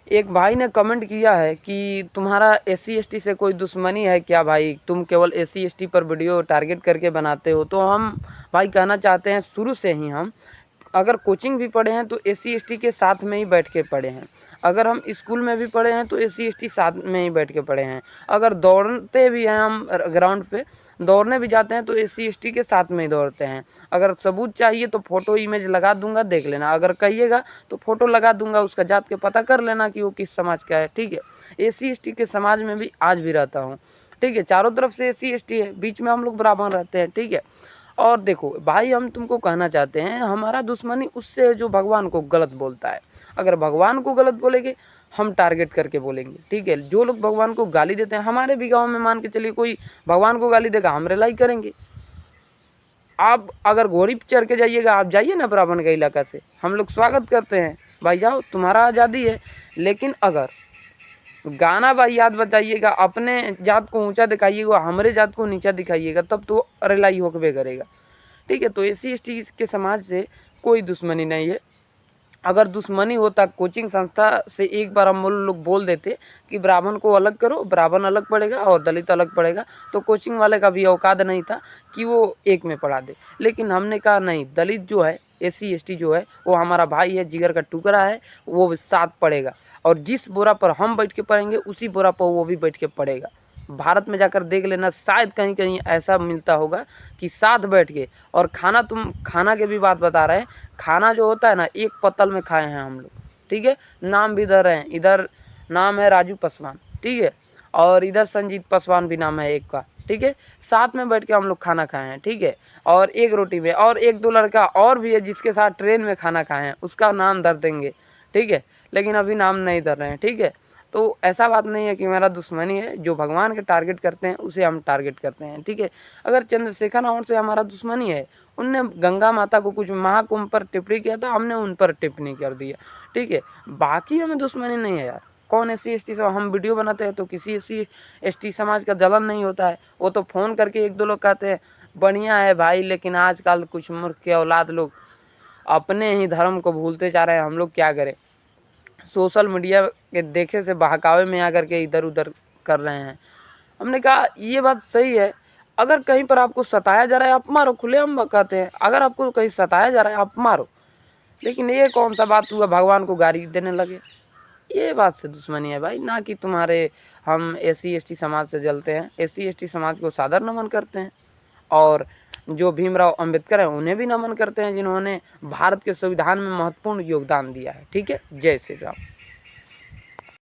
एक भाई ने कमेंट किया है कि तुम्हारा एससी एसटी से कोई दुश्मनी है क्या भाई, तुम केवल एससी एसटी पर वीडियो टारगेट करके बनाते हो। तो हम भाई कहना चाहते हैं, शुरू से ही हम अगर कोचिंग भी पढ़े हैं तो एससी एसटी के साथ में ही बैठ के पढ़े हैं। अगर हम स्कूल में भी पढ़े हैं तो एससी एसटी साथ में ही बैठ के पढ़े हैं। अगर दौड़ते भी हैं हम ग्राउंड पे, दौड़ने भी जाते हैं तो एससी एसटी के साथ में ही दौड़ते हैं। अगर सबूत चाहिए तो फ़ोटो इमेज लगा दूंगा, देख लेना। अगर कहिएगा तो फ़ोटो लगा दूंगा, उसका जात के पता कर लेना कि वो किस समाज का है। ठीक है, एससी एसटी के समाज में भी आज भी रहता हूँ। ठीक है, चारों तरफ से एससी एसटी है, बीच में हम लोग बराबर रहते हैं। ठीक है, और देखो भाई, हम तुमको कहना चाहते हैं, हमारा दुश्मनी उससे है जो भगवान को गलत बोलता है। अगर भगवान को गलत बोलेंगे, हम टारगेट करके बोलेंगे। ठीक है, जो लोग भगवान को गाली देते हैं, हमारे भी गाँव में मान के चलिए कोई भगवान को गाली देगा, हम रिलाई करेंगे। आप अगर घोड़ी पे चढ़ के जाइएगा, आप जाइए ना ब्राह्मण का इलाका से, हम लोग स्वागत करते हैं, भाई जाओ, तुम्हारा आज़ादी है। लेकिन अगर गाना भाई याद बताइएगा, अपने जात को ऊंचा दिखाइएगा, हमारे जात को नीचा दिखाइएगा, तब तो रिलाई होकबे करेगा। ठीक है, तो एससी एसटी के समाज से कोई दुश्मनी नहीं है। अगर दुश्मनी होता कोचिंग संस्था से, एक बार हम लोग बोल देते कि ब्राह्मण को अलग करो, ब्राह्मण अलग पढ़ेगा और दलित अलग पढ़ेगा, तो कोचिंग वाले का भी औकात नहीं था कि वो एक में पढ़ा दे। लेकिन हमने कहा नहीं, दलित जो है, एससी एसटी जो है, वो हमारा भाई है, जिगर का टुकड़ा है, वो साथ पढ़ेगा। और जिस बोरा पर हम बैठ के पढ़ेंगे, उसी बोरा पर वो भी बैठ के पढ़ेगा। भारत में जाकर देख लेना, शायद कहीं कहीं ऐसा मिलता होगा कि साथ बैठ के। और खाना, तुम खाना के भी बात बता रहे हैं, खाना जो होता है ना, एक पत्तल में खाए हैं हम लोग। ठीक है, नाम भी इधर है, इधर नाम है राजू पासवान। ठीक है, और इधर संजीत पासवान भी नाम है एक का। ठीक है, साथ में बैठ के हम लोग खाना खाए हैं। ठीक है, और एक रोटी में, और एक दो लड़का और भी है जिसके साथ ट्रेन में खाना खाए हैं, उसका नाम धर देंगे। ठीक है, लेकिन अभी नाम नहीं धर रहे हैं। ठीक है, तो ऐसा बात नहीं है कि मेरा दुश्मनी है। जो भगवान के टारगेट करते हैं उसे हम टारगेट करते हैं। ठीक है, अगर चंद्रशेखर आउट से हमारा दुश्मनी है, उनने गंगा माता को कुछ महाकुंभ पर टिप्पणी किया था, हमने उन पर टिप्पणी कर दिया। ठीक है, बाकी हमें दुश्मनी नहीं है यार। कौन एससी एसटी से हम वीडियो बनाते हैं तो किसी एससी एसटी समाज का जलन नहीं होता है। वो तो फ़ोन करके एक दो लोग कहते हैं बढ़िया है भाई, लेकिन आजकल कुछ मूर्ख के औलाद लोग अपने ही धर्म को भूलते जा रहे हैं। हम लोग क्या करें, सोशल मीडिया के देखे से बहकावे में आकर के इधर उधर कर रहे हैं। हमने कहा ये बात सही है, अगर कहीं पर आपको सताया जा रहा है आप मारो, खुलेआम कहते हैं। अगर आपको कहीं सताया जा रहा है आप मारो। लेकिन ये कौन सा बात हुआ, भगवान को गाली देने लगे। ये बात से दुश्मनी है भाई, ना कि तुम्हारे हम एससी एसटी समाज से जलते हैं। एससी एसटी समाज को सादर नमन करते हैं, और जो भीमराव अंबेडकर हैं उन्हें भी नमन करते हैं, जिन्होंने भारत के संविधान में महत्वपूर्ण योगदान दिया है। ठीक है, जय श्री राम।